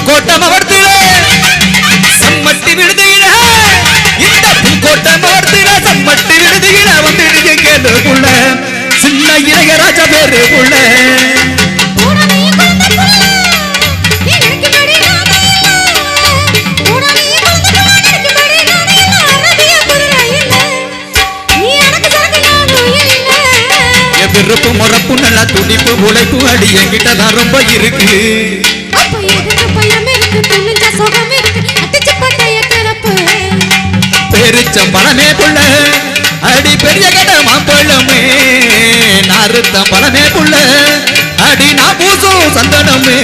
புல்கோட்டை மாவட்டத்தில சம்மட்டி விடுதியில இந்த புல்கோட்டை மாவட்டத்தில சம்மட்டி விடுதியில வந்துடுங்க கேளுக்குள்ள சின்ன இளையராஜா பேரு புள்ள விருப்பு முறப்பு நல்லா துடிப்பு உழைப்பு அடி என்கிட்டதான் ரொம்ப இருக்கு பெருச்சம் பழமே புள்ள அடி பெரிய கட மாம்பழமே நாருத்தம் பழமே புள்ள அடி நான் பூசும் சந்தனமே